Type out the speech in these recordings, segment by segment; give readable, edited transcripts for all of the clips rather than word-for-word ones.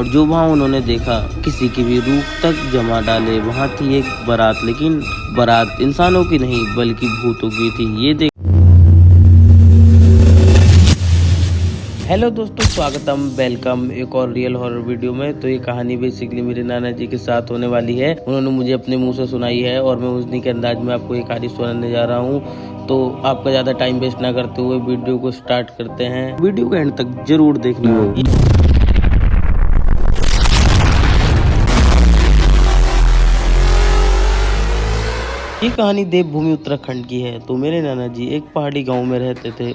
और जो वहाँ उन्होंने देखा किसी की भी रूह तक जमा डाले। वहाँ थी एक बारात, लेकिन बारात इंसानों की नहीं बल्कि भूतों की थी। ये देख हेलो दोस्तों, स्वागतम, वेलकम एक और रियल हॉरर वीडियो में। तो ये कहानी बेसिकली मेरे नाना जी के साथ होने वाली है। उन्होंने मुझे अपने मुंह से सुनाई है और मैं उन्हीं के अंदाज में आपको ये कहानी सुनाने जा रहा हूँ। तो आपका ज़्यादा टाइम वेस्ट ना करते हुए वीडियो को स्टार्ट करते हैं। वीडियो के एंड तक जरूर देखना। ये कहानी देवभूमि उत्तराखंड की है। तो मेरे नाना जी एक पहाड़ी गांव में रहते थे।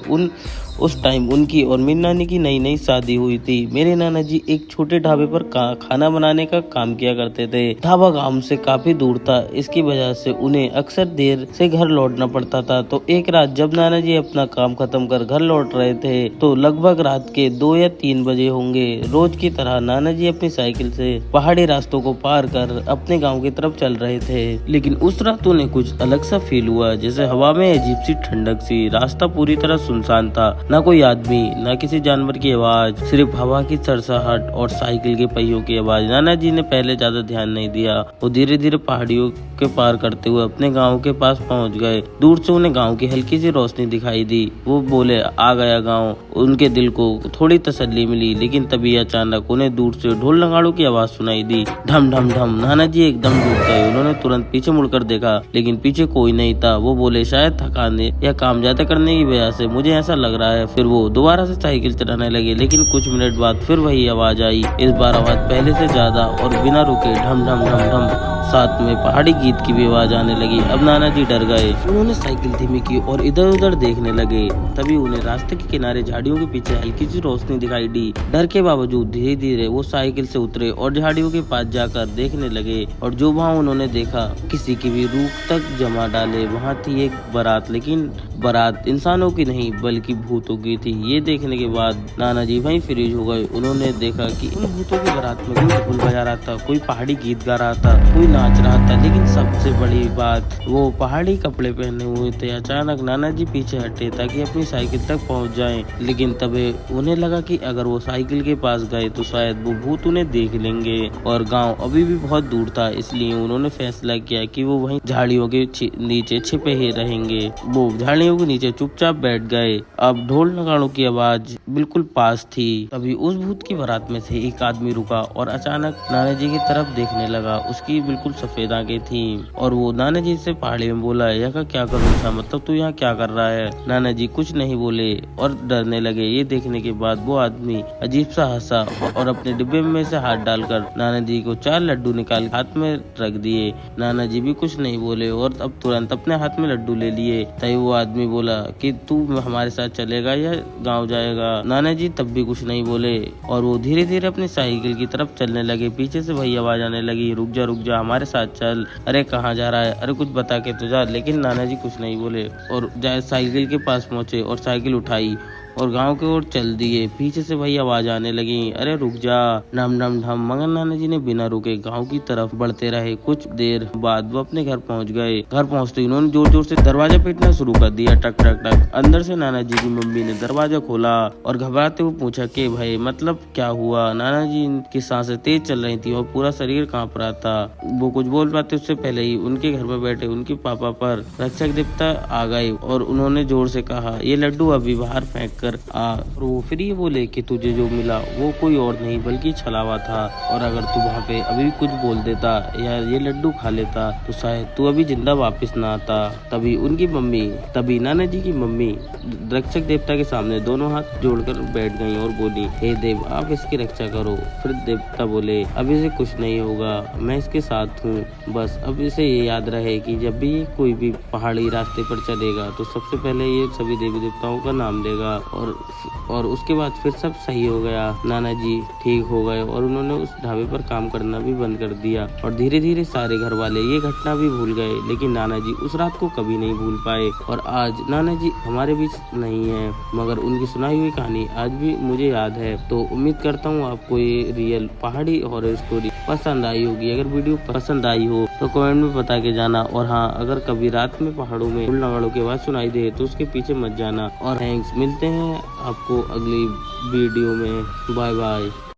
उस टाइम उनकी और मेरी नानी की नई नई शादी हुई थी। मेरे नाना जी एक छोटे ढाबे पर खाना बनाने का काम किया करते थे। ढाबा गांव से काफी दूर था, इसकी वजह से उन्हें अक्सर देर से घर लौटना पड़ता था। तो एक रात जब नाना जी अपना काम खत्म कर घर लौट रहे थे तो लगभग रात के 2 या 3 बजे होंगे। रोज की तरह नाना जी अपनी साइकिल से पहाड़ी रास्तों को पार कर अपने गाँव की तरफ चल रहे थे। लेकिन उस रात उन्हें कुछ अलग सा फील हुआ, जैसे हवा में अजीब सी ठंडक सी। रास्ता पूरी तरह सुनसान था, ना कोई आदमी, ना किसी जानवर की आवाज, सिर्फ हवा की सरसराहट और साइकिल के पहियों की आवाज। नाना जी ने पहले ज्यादा ध्यान नहीं दिया। वो धीरे धीरे पहाड़ियों के पार करते हुए अपने गांव के पास पहुंच गए। दूर से उन्हें गांव की हल्की सी रोशनी दिखाई दी। वो बोले, आ गया गांव। उनके दिल को थोड़ी तसल्ली मिली। लेकिन तभी अचानक उन्हें दूर से ढोल नगाड़ों की आवाज सुनाई दी, ढम ढम ढम। नाना जी एकदम डूब गए। उन्होंने तुरंत पीछे मुड़कर देखा, लेकिन पीछे कोई नहीं था। वो बोले, शायद थकान या काम ज्यादा करने की वजह से मुझे ऐसा लग रहा है। फिर वो दोबारा से साइकिल चलाने लगे। लेकिन कुछ मिनट बाद फिर वही आवाज आई। इस बार आवाज पहले से ज्यादा और बिना रुके ढम ढम ढम ढम। साथ में पहाड़ी गीत की भी आवाज आने लगी। अब नाना जी डर गए। उन्होंने साइकिल धीमी की और इधर उधर देखने लगे। तभी उन्हें रास्ते के किनारे झाड़ियों के पीछे हल्की सी रोशनी दिखाई दी। डर के बावजूद धीरे धीरे वो साइकिल से उतरे और झाड़ियों के पास जाकर देखने लगे। और जो वहाँ उन्होंने देखा किसी की भी रूह तक जमा डाले। वहाँ थी एक बारात, लेकिन बारात इंसानों की नहीं बल्कि भूतों की थी। ये देखने के बाद नाना जी वहीं फ्रीज हो गए। उन्होंने देखा कि उन भूतों की बारात में कोई ढोल बजा रहा था, कोई पहाड़ी गीत गा रहा था, कोई नाच रहा था। लेकिन सबसे बड़ी बात, वो पहाड़ी कपड़े पहने हुए थे। अचानक नाना जी पीछे हटे ताकि अपनी साइकिल तक पहुंच जाएं। लेकिन तभी उन्हें लगा कि अगर वो साइकिल के पास गए तो शायद वो भूत उन्हें देख लेंगे। और गांव अभी भी बहुत दूर था, इसलिए उन्होंने फैसला किया कि वो वहीं झाड़ियों के नीचे छिपे ही रहेंगे। वो झाड़ियों के नीचे चुपचाप बैठ गए। अब ढोल नगाड़ों की आवाज बिल्कुल पास थी। तभी उस भूत की बारात में से एक आदमी रुका और अचानक नाना जी की तरफ देखने लगा। उसकी बिल्कुल सफेद आंखें थी और वो नाना जी से पहाड़ी में बोला, यह क्या करूँ था, मतलब तू यहाँ क्या कर रहा है। नाना जी कुछ नहीं बोले और डरने लगे। ये देखने के बाद वो आदमी अजीब सा हंसा और अपने डिब्बे में से हाथ डालकर नाना जी को 4 लड्डू निकाल हाथ में रख दिए। नाना जी भी कुछ नहीं बोले और अब तुरंत अपने हाथ में लड्डू ले लिए। तभी वो आदमी बोला कि तू हमारे साथ चलेगा या गाँव जाएगा। नाना जी तब भी कुछ नहीं बोले और वो धीरे धीरे अपनी साइकिल की तरफ चलने लगे। पीछे से वही आवाज आने लगी, रुक जा हमारे साथ चल। अरे कहाँ जा रहा है, अरे कुछ बता के तो जा। लेकिन नाना जी कुछ नहीं बोले और साइकिल के पास पहुंचे और साइकिल उठाई और गांव की ओर चल दिए। पीछे से वही आवाज आने लगी, अरे रुक जा, ढम ढम ढम। मगर नाना जी ने बिना रुके गांव की तरफ बढ़ते रहे। कुछ देर बाद वो अपने घर पहुंच गए। घर पहुंचते ही उन्होंने जोर जोर से दरवाजा पीटना शुरू कर दिया, टक टक टक। अंदर से नाना जी की मम्मी ने दरवाजा खोला और घबराते हुए पूछा कि भाई मतलब क्या हुआ। नाना जी की सांसें तेज चल रही थी और पूरा शरीर कांप रहा था। वो कुछ बोल पाते उससे पहले ही उनके घर में बैठे उनके पापा पर रक्षक देवता आ गए और उन्होंने जोर से कहा, ये लड्डू अभी बाहर फेंक और वो फिर ये बोले कि तुझे जो मिला वो कोई और नहीं बल्कि छलावा था। और अगर तू वहाँ पे अभी कुछ बोल देता या ये लड्डू खा लेता तो शायद तू अभी जिंदा वापस ना आता। तभी नाना जी की मम्मी रक्षक देवता के सामने दोनों हाथ जोड़कर बैठ गई और बोली, हे देव आप इसकी रक्षा करो। फिर देवता बोले, अब इसे कुछ नहीं होगा, मैं इसके साथ हूँ। बस अब इसे ये याद रहे कि जब भी कोई भी पहाड़ी रास्ते पर चलेगा तो सबसे पहले ये सभी देवी देवताओं का नाम लेगा। और उसके बाद फिर सब सही हो गया। नाना जी ठीक हो गए और उन्होंने उस ढाबे पर काम करना भी बंद कर दिया। और धीरे धीरे सारे घर वाले ये घटना भी भूल गए। लेकिन नाना जी उस रात को कभी नहीं भूल पाए। और आज नाना जी हमारे बीच नहीं है, मगर उनकी सुनाई हुई कहानी आज भी मुझे याद है। तो उम्मीद करता हूँ आपको ये रियल पहाड़ी हॉरर स्टोरी पसंद आई होगी। अगर वीडियो पसंद आई हो तो कमेंट में बता के जाना। और हाँ, अगर कभी रात में पहाड़ों में ढोल नगाड़ों की आवाज सुनाई दे तो उसके पीछे मत जाना। और थैंक्स, मिलते हैं आपको अगली वीडियो में। Bye bye.